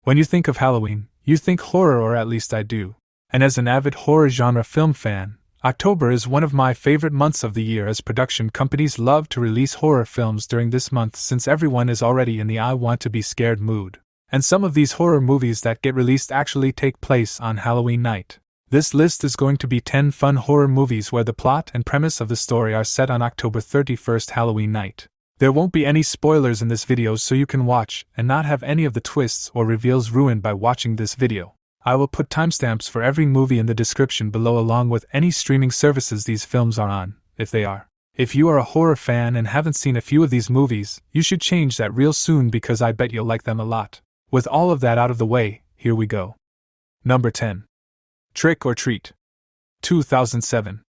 When you think of Halloween, you think horror, or at least I do. And as an avid horror genre film fan, October is one of my favorite months of the year, as production companies love to release horror films during this month since everyone is already in the I want to be scared mood. And some of these horror movies that get released actually take place on Halloween night. This list is going to be 10 fun horror movies where the plot and premise of the story are set on October 31st, Halloween night. There won't be any spoilers in this video, so you can watch and not have any of the twists or reveals ruined by watching this video. I will put timestamps for every movie in the description below, along with any streaming services these films are on, if they are. If you are a horror fan and haven't seen a few of these movies, you should change that real soon, because I bet you'll like them a lot. With all of that out of the way, here we go. Number 10. Trick or Treat. 2007.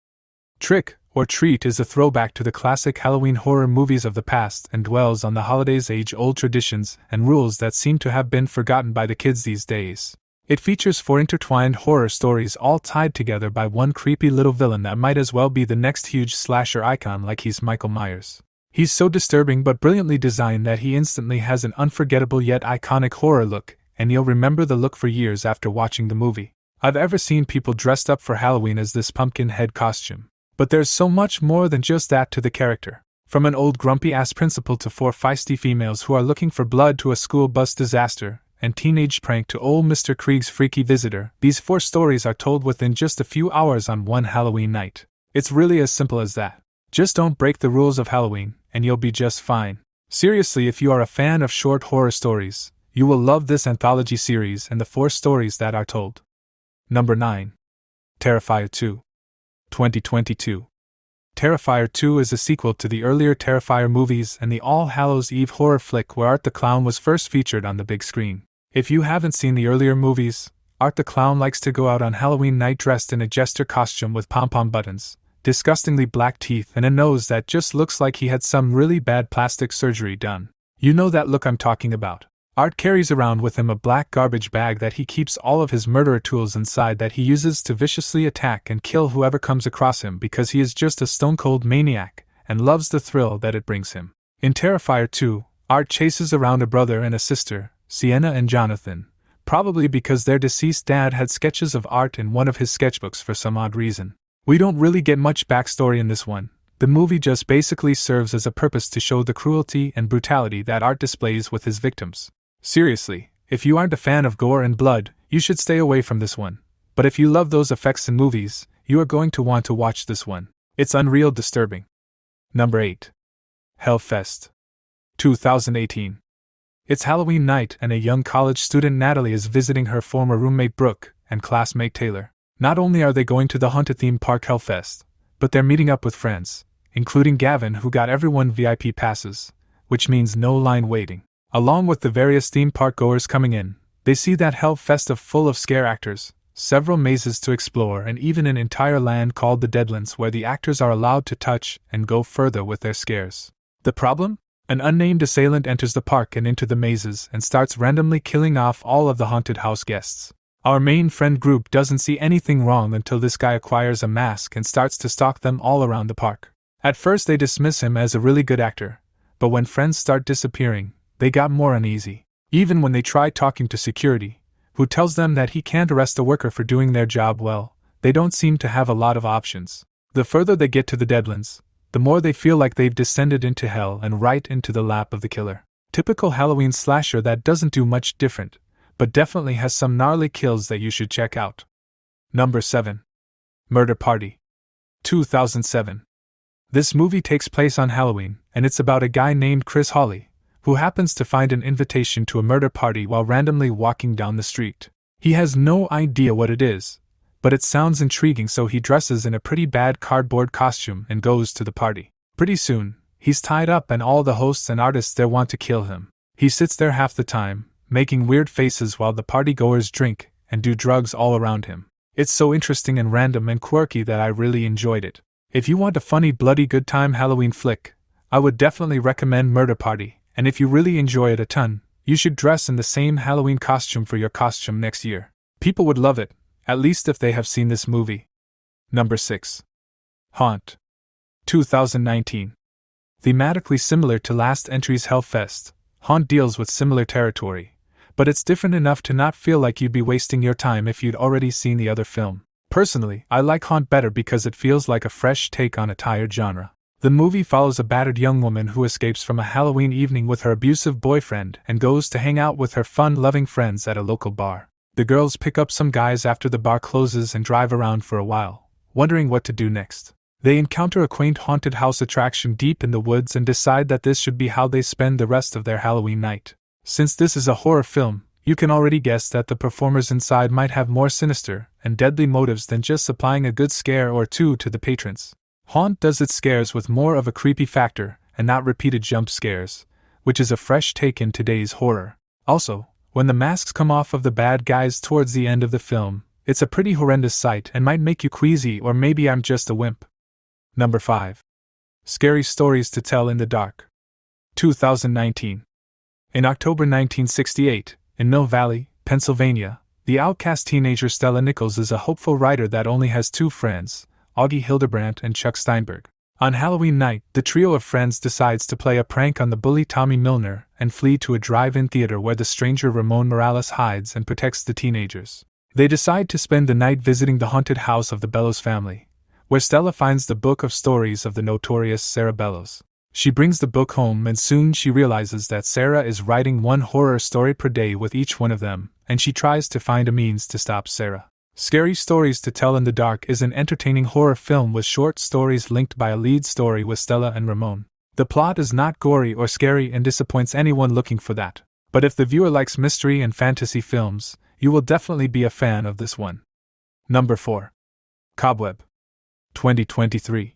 Trick or Treat is a throwback to the classic Halloween horror movies of the past and dwells on the holiday's age-old traditions and rules that seem to have been forgotten by the kids these days. It features 4 intertwined horror stories all tied together by one creepy little villain that might as well be the next huge slasher icon, like he's Michael Myers. He's so disturbing but brilliantly designed that he instantly has an unforgettable yet iconic horror look, and you'll remember the look for years after watching the movie. I've ever seen people dressed up for Halloween as this pumpkin head costume. But there's so much more than just that to the character. From an old grumpy-ass principal to 4 feisty females who are looking for blood to a school bus disaster and teenage prank to old Mr. Krieg's freaky visitor, these 4 stories are told within just a few hours on one Halloween night. It's really as simple as that. Just don't break the rules of Halloween, and you'll be just fine. Seriously, if you are a fan of short horror stories, you will love this anthology series and the 4 stories that are told. Number 9. Terrifier 2. 2022. Terrifier 2 is a sequel to the earlier Terrifier movies and the All Hallows Eve horror flick where Art the Clown was first featured on the big screen. If you haven't seen the earlier movies, Art the Clown likes to go out on Halloween night dressed in a jester costume with pom-pom buttons, disgustingly black teeth, and a nose that just looks like he had some really bad plastic surgery done. You know that look I'm talking about. Art carries around with him a black garbage bag that he keeps all of his murderer tools inside that he uses to viciously attack and kill whoever comes across him, because he is just a stone-cold maniac and loves the thrill that it brings him. In Terrifier 2, Art chases around a brother and a sister, Sienna and Jonathan, probably because their deceased dad had sketches of Art in one of his sketchbooks for some odd reason. We don't really get much backstory in this one. The movie just basically serves as a purpose to show the cruelty and brutality that Art displays with his victims. Seriously, if you aren't a fan of gore and blood, you should stay away from this one. But if you love those effects in movies, you are going to want to watch this one. It's unreal disturbing. Number 8. Hellfest. 2018. It's Halloween night and a young college student, Natalie, is visiting her former roommate Brooke and classmate Taylor. Not only are they going to the haunted theme park Hellfest, but they're meeting up with friends, including Gavin, who got everyone VIP passes, which means no line waiting. Along with the various theme park goers coming in, they see that Hellfest full of scare actors, several mazes to explore, and even an entire land called the Deadlands where the actors are allowed to touch and go further with their scares. The problem? An unnamed assailant enters the park and into the mazes and starts randomly killing off all of the haunted house guests. Our main friend group doesn't see anything wrong until this guy acquires a mask and starts to stalk them all around the park. At first they dismiss him as a really good actor, but when friends start disappearing, they got more uneasy. Even when they try talking to security, who tells them that he can't arrest a worker for doing their job well, they don't seem to have a lot of options. The further they get to the Deadlands, the more they feel like they've descended into hell and right into the lap of the killer. Typical Halloween slasher that doesn't do much different, but definitely has some gnarly kills that you should check out. Number 7. Murder Party. 2007. This movie takes place on Halloween, and it's about a guy named Chris Hawley, who happens to find an invitation to a murder party while randomly walking down the street. He has no idea what it is, but it sounds intriguing, so he dresses in a pretty bad cardboard costume and goes to the party. Pretty soon, he's tied up and all the hosts and artists there want to kill him. He sits there half the time, making weird faces while the partygoers drink and do drugs all around him. It's so interesting and random and quirky that I really enjoyed it. If you want a funny, bloody good time Halloween flick, I would definitely recommend Murder Party, and if you really enjoy it a ton, you should dress in the same Halloween costume for your costume next year. People would love it, at least if they have seen this movie. Number 6. Haunt. 2019. Thematically similar to last entry's Hellfest, Haunt deals with similar territory, but it's different enough to not feel like you'd be wasting your time if you'd already seen the other film. Personally, I like Haunt better because it feels like a fresh take on a tired genre. The movie follows a battered young woman who escapes from a Halloween evening with her abusive boyfriend and goes to hang out with her fun-loving friends at a local bar. The girls pick up some guys after the bar closes and drive around for a while, wondering what to do next. They encounter a quaint haunted house attraction deep in the woods and decide that this should be how they spend the rest of their Halloween night. Since this is a horror film, you can already guess that the performers inside might have more sinister and deadly motives than just supplying a good scare or two to the patrons. Haunt does its scares with more of a creepy factor and not repeated jump scares, which is a fresh take in today's horror. Also, when the masks come off of the bad guys towards the end of the film, it's a pretty horrendous sight and might make you queasy, or maybe I'm just a wimp. Number 5. Scary Stories to Tell in the Dark. 2019. In October 1968, in Mill Valley, Pennsylvania, the outcast teenager Stella Nichols is a hopeful writer that only has two friends, Augie Hildebrandt and Chuck Steinberg. On Halloween night, the trio of friends decides to play a prank on the bully Tommy Milner and flee to a drive-in theater where the stranger Ramon Morales hides and protects the teenagers. They decide to spend the night visiting the haunted house of the Bellows family, where Stella finds the book of stories of the notorious Sarah Bellows. She brings the book home and soon she realizes that Sarah is writing one horror story per day with each one of them, and she tries to find a means to stop Sarah. Scary Stories to Tell in the Dark is an entertaining horror film with short stories linked by a lead story with Stella and Ramon. The plot is not gory or scary and disappoints anyone looking for that, but if the viewer likes mystery and fantasy films, you will definitely be a fan of this one. Number 4. Cobweb. 2023.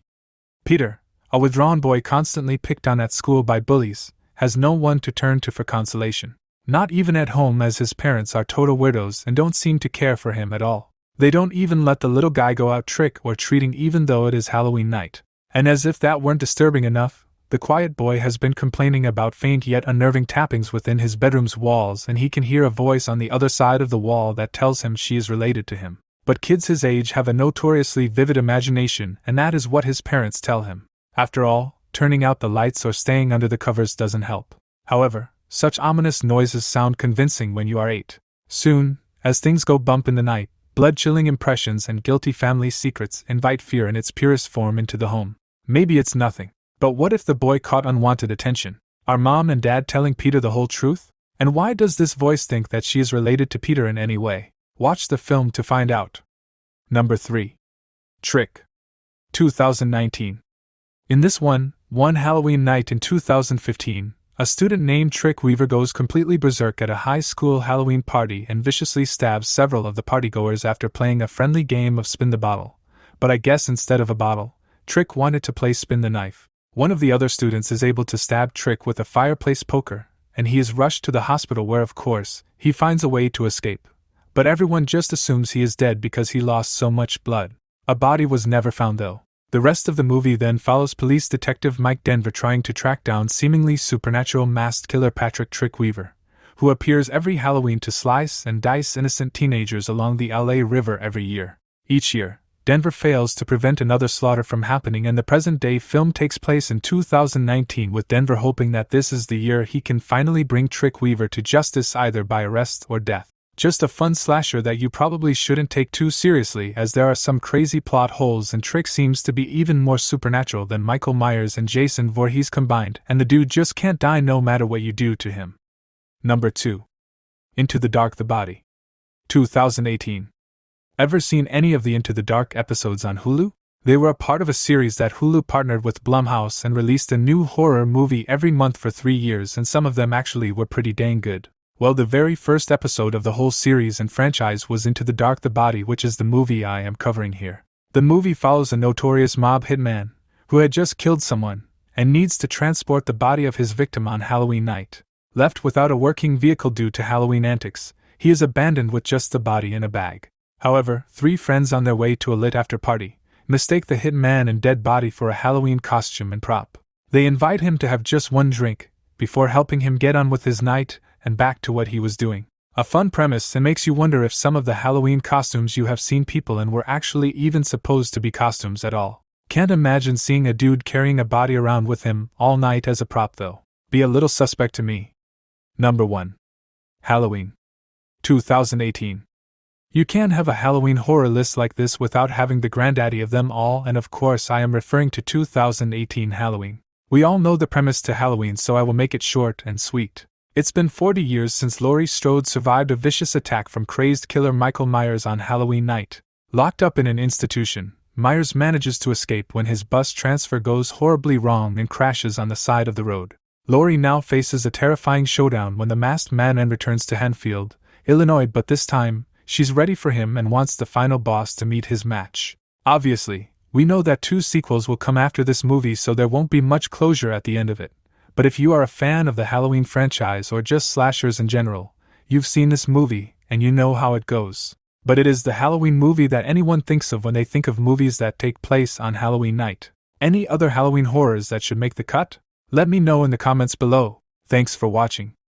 Peter, a withdrawn boy constantly picked on at school by bullies, has no one to turn to for consolation. Not even at home, as his parents are total weirdos and don't seem to care for him at all. They don't even let the little guy go out trick or treating even though it is Halloween night. And as if that weren't disturbing enough, the quiet boy has been complaining about faint yet unnerving tappings within his bedroom's walls, and he can hear a voice on the other side of the wall that tells him she is related to him. But kids his age have a notoriously vivid imagination, and that is what his parents tell him. After all, turning out the lights or staying under the covers doesn't help. However, such ominous noises sound convincing when you are 8. Soon, as things go bump in the night, blood-chilling impressions and guilty family secrets invite fear in its purest form into the home. Maybe it's nothing, but what if the boy caught unwanted attention? Are Mom and Dad telling Peter the whole truth? And why does this voice think that she is related to Peter in any way? Watch the film to find out. Number 3. Trick. 2019. In this one Halloween night in 2015, a student named Trick Weaver goes completely berserk at a high school Halloween party and viciously stabs several of the partygoers after playing a friendly game of spin the bottle. But I guess instead of a bottle, Trick wanted to play spin the knife. One of the other students is able to stab Trick with a fireplace poker, and he is rushed to the hospital where, of course, he finds a way to escape. But everyone just assumes he is dead because he lost so much blood. A body was never found though. The rest of the movie then follows police detective Mike Denver trying to track down seemingly supernatural masked killer Patrick Trick Weaver, who appears every Halloween to slice and dice innocent teenagers along the LA River every year. Each year, Denver fails to prevent another slaughter from happening, and the present-day film takes place in 2019 with Denver hoping that this is the year he can finally bring Trick Weaver to justice either by arrest or death. Just a fun slasher that you probably shouldn't take too seriously, as there are some crazy plot holes and Trick seems to be even more supernatural than Michael Myers and Jason Voorhees combined, and the dude just can't die no matter what you do to him. Number 2. Into the Dark, the Body. 2018. Ever seen any of the Into the Dark episodes on Hulu? They were a part of a series that Hulu partnered with Blumhouse and released a new horror movie every month for 3 years, and some of them actually were pretty dang good. Well, the very first episode of the whole series and franchise was Into the Dark, the Body, which is the movie I am covering here. The movie follows a notorious mob hitman who had just killed someone and needs to transport the body of his victim on Halloween night. Left without a working vehicle due to Halloween antics, he is abandoned with just the body in a bag. However, 3 friends on their way to a lit after party mistake the hitman and dead body for a Halloween costume and prop. They invite him to have just one drink before helping him get on with his night and back to what he was doing. A fun premise, and makes you wonder if some of the Halloween costumes you have seen people in were actually even supposed to be costumes at all. Can't imagine seeing a dude carrying a body around with him all night as a prop though. Be a little suspect to me. Number 1. Halloween 2018. You can't have a Halloween horror list like this without having the granddaddy of them all, and of course I am referring to 2018 Halloween. We all know the premise to Halloween, so I will make it short and sweet. It's been 40 years since Laurie Strode survived a vicious attack from crazed killer Michael Myers on Halloween night. Locked up in an institution, Myers manages to escape when his bus transfer goes horribly wrong and crashes on the side of the road. Laurie now faces a terrifying showdown when the masked man returns to Hanfield, Illinois, but this time, she's ready for him and wants the final boss to meet his match. Obviously, we know that 2 sequels will come after this movie, so there won't be much closure at the end of it. But if you are a fan of the Halloween franchise or just slashers in general, you've seen this movie, and you know how it goes. But it is the Halloween movie that anyone thinks of when they think of movies that take place on Halloween night. Any other Halloween horrors that should make the cut? Let me know in the comments below. Thanks for watching.